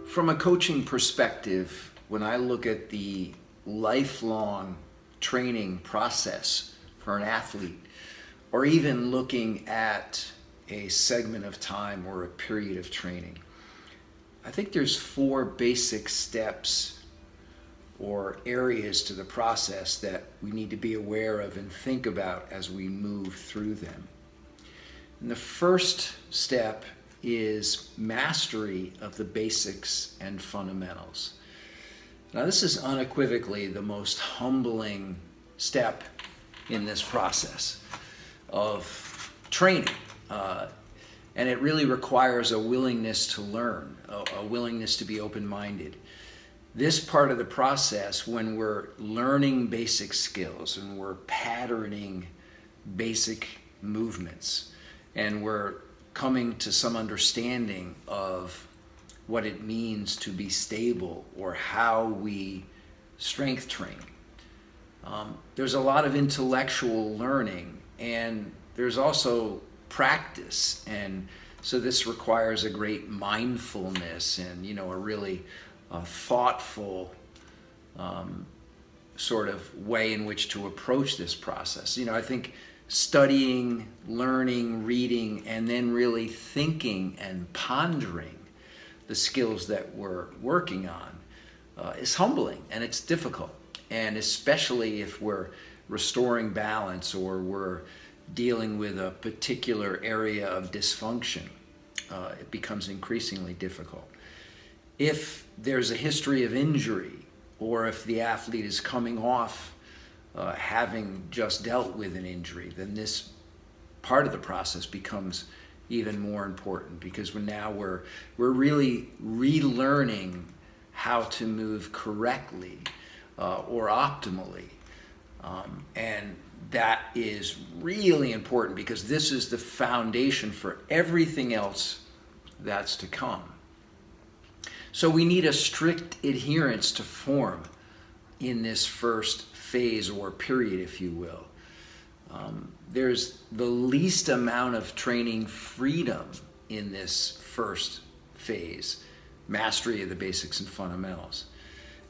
From a coaching perspective, when I look at the lifelong training process for an athlete, or even looking at a segment of time or a period of training, I think there's 4 basic steps or areas to the process that we need to be aware of and think about as we move through them. And the first step is mastery of the basics and fundamentals. Now, this is unequivocally the most humbling step in this process of training. And it really requires a willingness to learn, a willingness to be open-minded. This part of the process, when we're learning basic skills and we're patterning basic movements and we're coming to some understanding of what it means to be stable or how we strength train. There's a lot of intellectual learning, and there's also practice, and so this requires a great mindfulness and a really thoughtful sort of way in which to approach this process. I think studying, learning, reading, and then really thinking and pondering the skills that we're working on is humbling, and it's difficult. And especially if we're restoring balance or we're dealing with a particular area of dysfunction, it becomes increasingly difficult. If there's a history of injury, or if the athlete is coming off having just dealt with an injury, then this part of the process becomes even more important, because we're really relearning how to move correctly or optimally. And that is really important, because this is the foundation for everything else that's to come. So we need a strict adherence to form in this first phase or period, if you will. There's the least amount of training freedom in this first phase, mastery of the basics and fundamentals.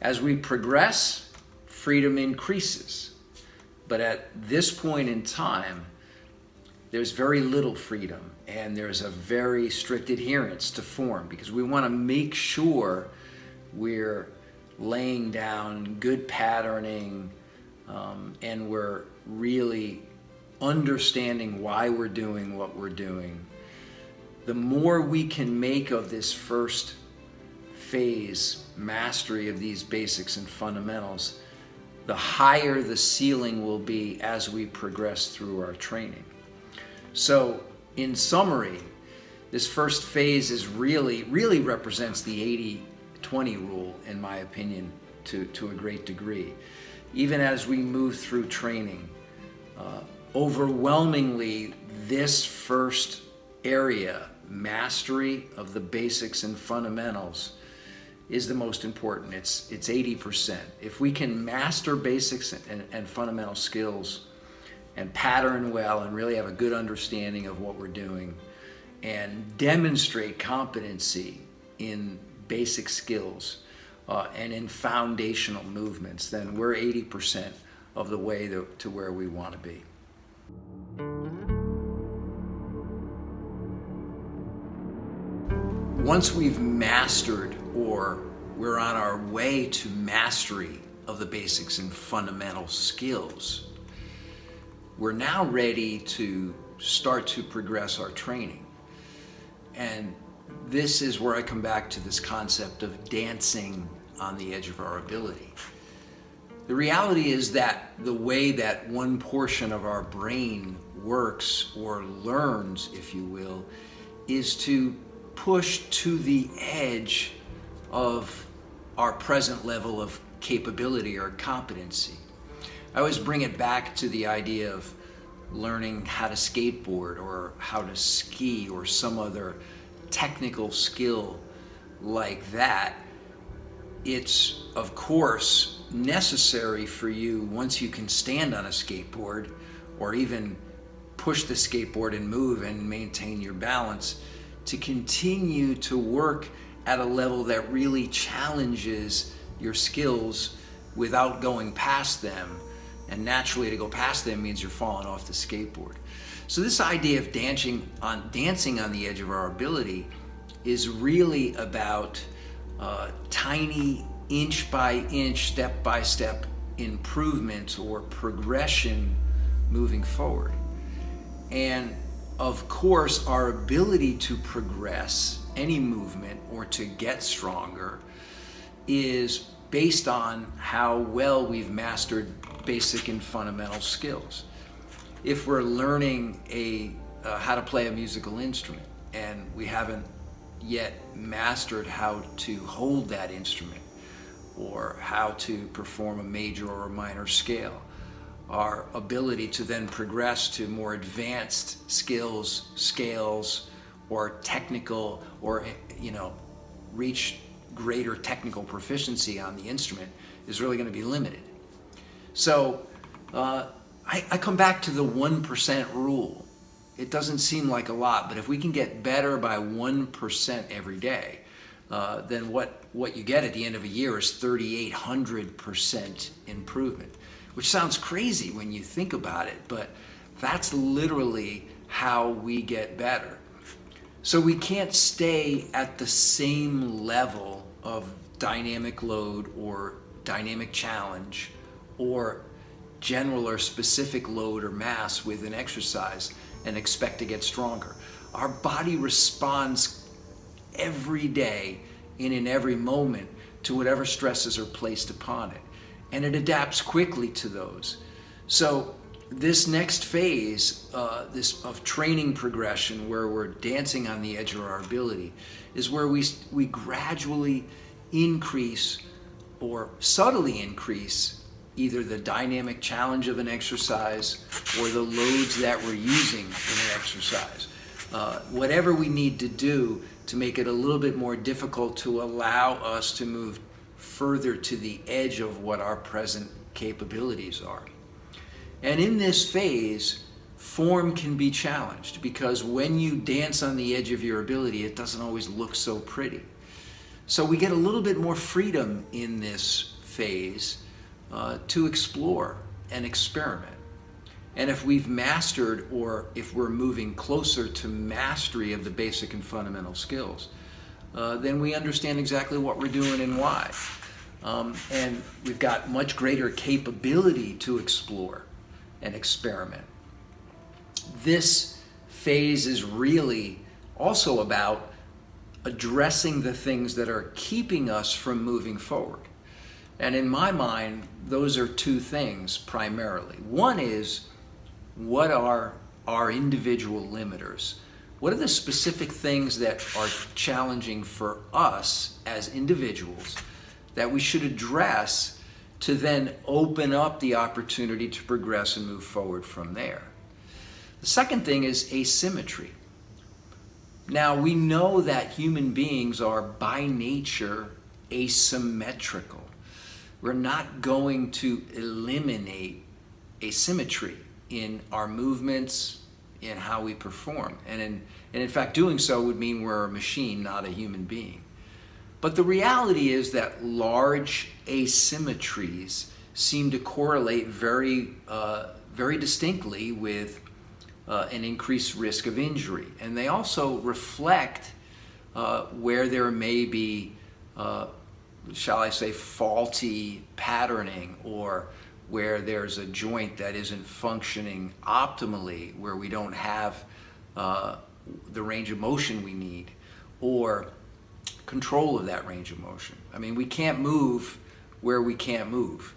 As we progress, freedom increases. But at this point in time, there's very little freedom, and there's a very strict adherence to form, because we want to make sure we're laying down good patterning, and we're really understanding why we're doing what we're doing. The more we can make of this first phase, mastery of these basics and fundamentals, the higher the ceiling will be as we progress through our training. So, in summary, this first phase is really represents the 80-20 rule, in my opinion, to a great degree. Even as we move through training, overwhelmingly, this first area, mastery of the basics and fundamentals, is the most important. It's 80%. If we can master basics and fundamental skills and pattern well and really have a good understanding of what we're doing and demonstrate competency in basic skills and in foundational movements, then we're 80% of the way to where we want to be. Once we've mastered, or we're on our way to mastery of the basics and fundamental skills, we're now ready to start to progress our training. And this is where I come back to this concept of dancing on the edge of our ability. The reality is that the way that one portion of our brain works or learns, if you will, is to push to the edge of our present level of capability or competency. I always bring it back to the idea of learning how to skateboard or how to ski or some other technical skill like that. It's, of course, necessary for you, once you can stand on a skateboard or even push the skateboard and move and maintain your balance, to continue to work at a level that really challenges your skills without going past them. And naturally, to go past them means you're falling off the skateboard. So this idea of dancing on the edge of our ability is really about tiny inch by inch, step by step improvements or progression moving forward. And of course, our ability to progress any movement or to get stronger is based on how well we've mastered basic and fundamental skills. If we're learning how to play a musical instrument and we haven't yet mastered how to hold that instrument or how to perform a major or a minor scale, our ability to then progress to more advanced skills, scales, or technical, or reach greater technical proficiency on the instrument is really going to be limited. So I come back to the 1% rule. It doesn't seem like a lot, but if we can get better by 1% every day, then what you get at the end of a year is 3,800% improvement, which sounds crazy when you think about it, but that's literally how we get better. So we can't stay at the same level of dynamic load or dynamic challenge or general or specific load or mass with an exercise and expect to get stronger. Our body responds every day and in every moment to whatever stresses are placed upon it, and it adapts quickly to those. So this next phase, this of training progression, where we're dancing on the edge of our ability, is where we gradually increase or subtly increase either the dynamic challenge of an exercise or the loads that we're using in an exercise. Whatever we need to do to make it a little bit more difficult to allow us to move further to the edge of what our present capabilities are. And in this phase, form can be challenged because when you dance on the edge of your ability, it doesn't always look so pretty. So we get a little bit more freedom in this phase to explore and experiment. And if we've mastered, or if we're moving closer to mastery of the basic and fundamental skills, then we understand exactly what we're doing and why. And we've got much greater capability to explore and experiment. This phase is really also about addressing the things that are keeping us from moving forward. And in my mind, those are two things primarily. One is, what are our individual limiters? What are the specific things that are challenging for us as individuals that we should address to then open up the opportunity to progress and move forward from there? The second thing is asymmetry. Now, we know that human beings are by nature asymmetrical. We're not going to eliminate asymmetry in our movements, in how we perform. And in fact, doing so would mean we're a machine, not a human being. But the reality is that large asymmetries seem to correlate very distinctly with an increased risk of injury. And they also reflect where there may be, shall I say, faulty patterning, or where there's a joint that isn't functioning optimally, where we don't have the range of motion we need, or control of that range of motion. I mean, we can't move where we can't move.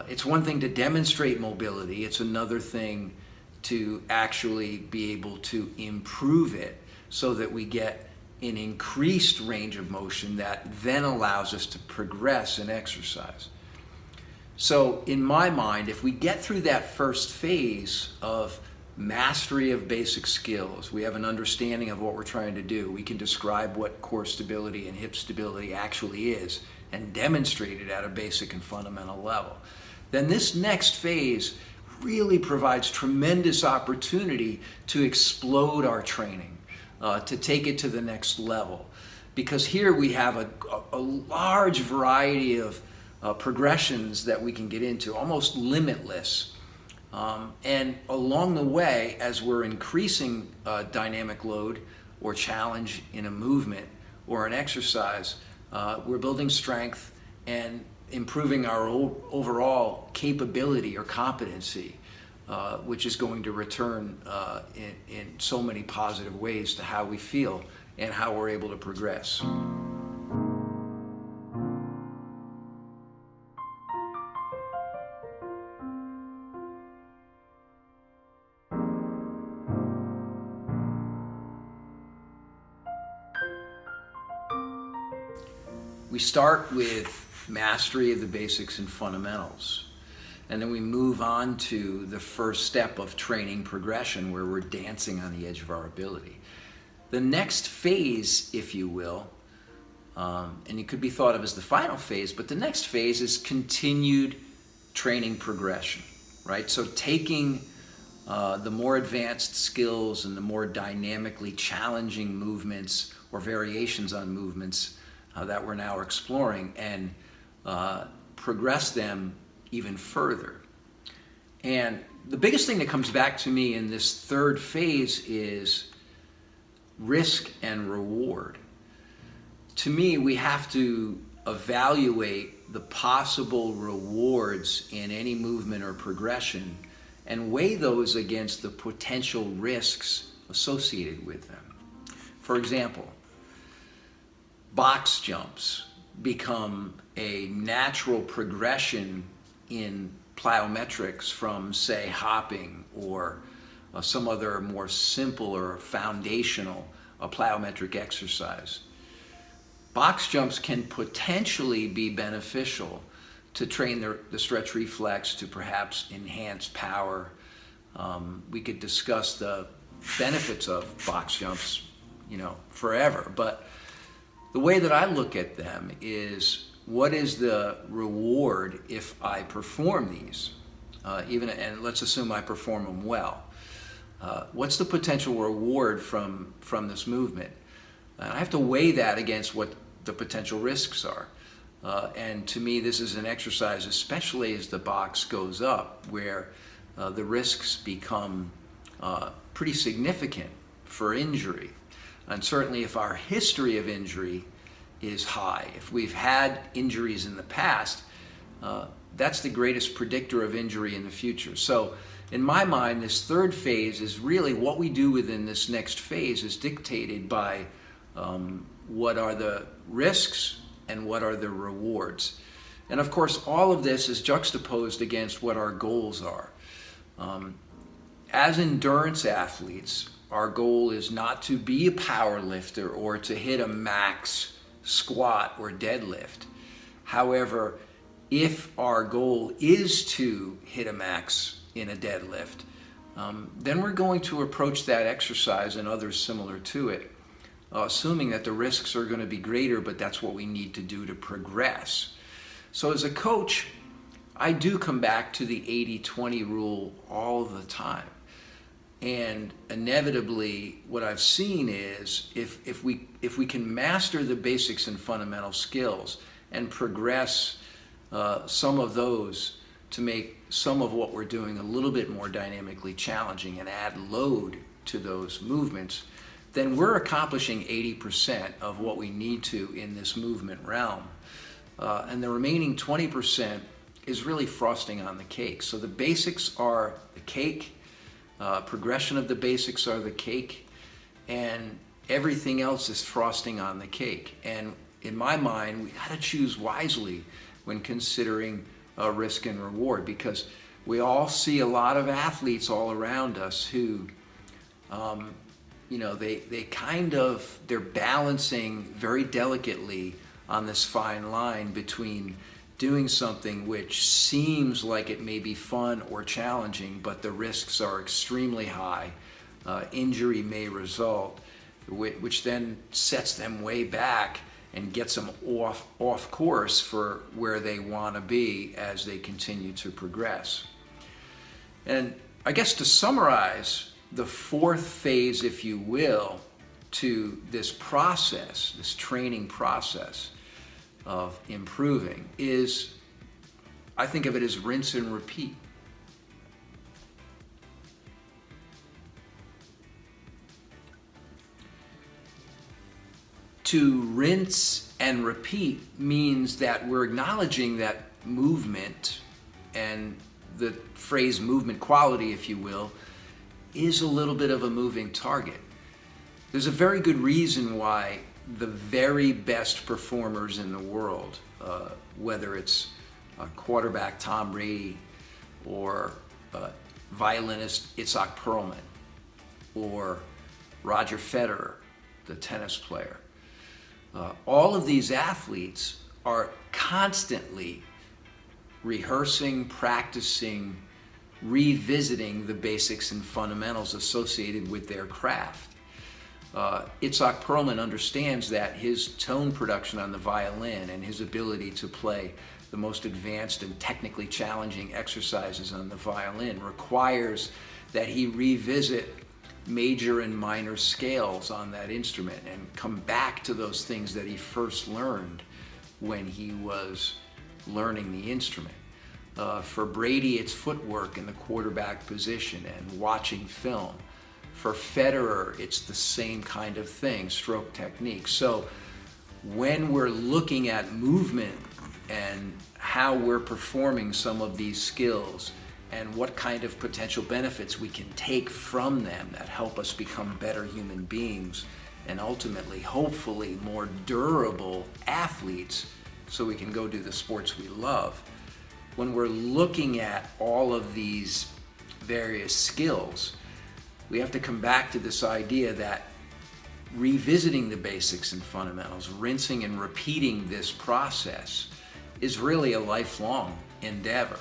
It's one thing to demonstrate mobility, it's another thing to actually be able to improve it so that we get an increased range of motion that then allows us to progress in exercise. So in my mind, if we get through that first phase of mastery of basic skills, we have an understanding of what we're trying to do, we can describe what core stability and hip stability actually is and demonstrate it at a basic and fundamental level, then this next phase really provides tremendous opportunity to explode our training, to take it to the next level. because here we have a large variety of progressions that we can get into, almost limitless. And along the way, as we're increasing dynamic load or challenge in a movement or an exercise, we're building strength and improving our overall capability or competency, which is going to return in so many positive ways to how we feel and how we're able to progress. We start with mastery of the basics and fundamentals, and then we move on to the first step of training progression, where we're dancing on the edge of our ability. The next phase, if you will, and it could be thought of as the final phase, but the next phase is continued training progression, right? So taking the more advanced skills and the more dynamically challenging movements or variations on movements that we're now exploring, and progress them even further. And the biggest thing that comes back to me in this third phase is risk and reward. To me, we have to evaluate the possible rewards in any movement or progression and weigh those against the potential risks associated with them. For example, box jumps become a natural progression in plyometrics from, say, hopping or some other more simple or foundational plyometric exercise. Box jumps can potentially be beneficial to train the stretch reflex, to perhaps enhance power. We could discuss the benefits of box jumps, forever, but the way that I look at them is, what is the reward if I perform these? And let's assume I perform them well. What's the potential reward from this movement? I have to weigh that against what the potential risks are. And to me, this is an exercise, especially as the box goes up, where the risks become pretty significant for injury. And certainly if our history of injury is high, if we've had injuries in the past, that's the greatest predictor of injury in the future. So in my mind, this third phase is really what we do within this next phase is dictated by what are the risks and what are the rewards. And of course, all of this is juxtaposed against what our goals are. As endurance athletes, our goal is not to be a power lifter or to hit a max squat or deadlift. However, if our goal is to hit a max in a deadlift, then we're going to approach that exercise and others similar to it, assuming that the risks are going to be greater, but that's what we need to do to progress. So as a coach, I do come back to the 80-20 rule all the time. And inevitably, what I've seen is if we can master the basics and fundamental skills and progress some of those to make some of what we're doing a little bit more dynamically challenging and add load to those movements, then we're accomplishing 80% of what we need to in this movement realm. And the remaining 20% is really frosting on the cake. So the basics are the cake. Progression of the basics are the cake, and everything else is frosting on the cake. And in my mind, we got to choose wisely when considering risk and reward, because we all see a lot of athletes all around us who, they're balancing very delicately on this fine line between doing something which seems like it may be fun or challenging, but the risks are extremely high. Injury may result, which then sets them way back and gets them off course for where they want to be as they continue to progress. And I guess to summarize, the fourth phase, if you will, to this process, this training process of improving is, I think of it as rinse and repeat. To rinse and repeat means that we're acknowledging that movement, and the phrase movement quality, if you will, is a little bit of a moving target. There's a very good reason why the very best performers in the world, whether it's quarterback Tom Brady or violinist Itzhak Perlman or Roger Federer, the tennis player, all of these athletes are constantly rehearsing, practicing, revisiting the basics and fundamentals associated with their craft. Itzhak Perlman understands that his tone production on the violin and his ability to play the most advanced and technically challenging exercises on the violin requires that he revisit major and minor scales on that instrument and come back to those things that he first learned when he was learning the instrument. For Brady, it's footwork in the quarterback position and watching film. For Federer, it's the same kind of thing, stroke technique. So when we're looking at movement and how we're performing some of these skills and what kind of potential benefits we can take from them that help us become better human beings and ultimately, hopefully, more durable athletes so we can go do the sports we love. When we're looking at all of these various skills, we have to come back to this idea that revisiting the basics and fundamentals, rinsing and repeating this process is really a lifelong endeavor.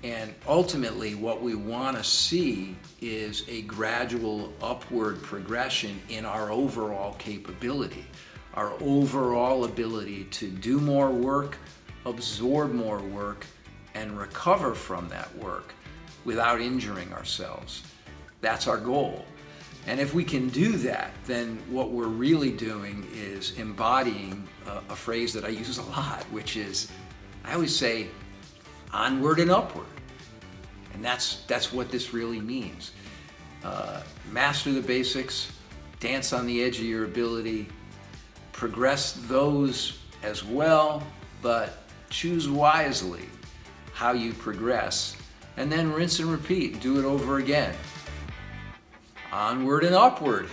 And ultimately, what we want to see is a gradual upward progression in our overall capability, our overall ability to do more work, absorb more work, and recover from that work without injuring ourselves. That's our goal. And if we can do that, then what we're really doing is embodying a phrase that I use a lot, which is, I always say, onward and upward. And that's what this really means. Master the basics, dance on the edge of your ability, progress those as well, but choose wisely how you progress, and then rinse and repeat, do it over again. Onward and upward.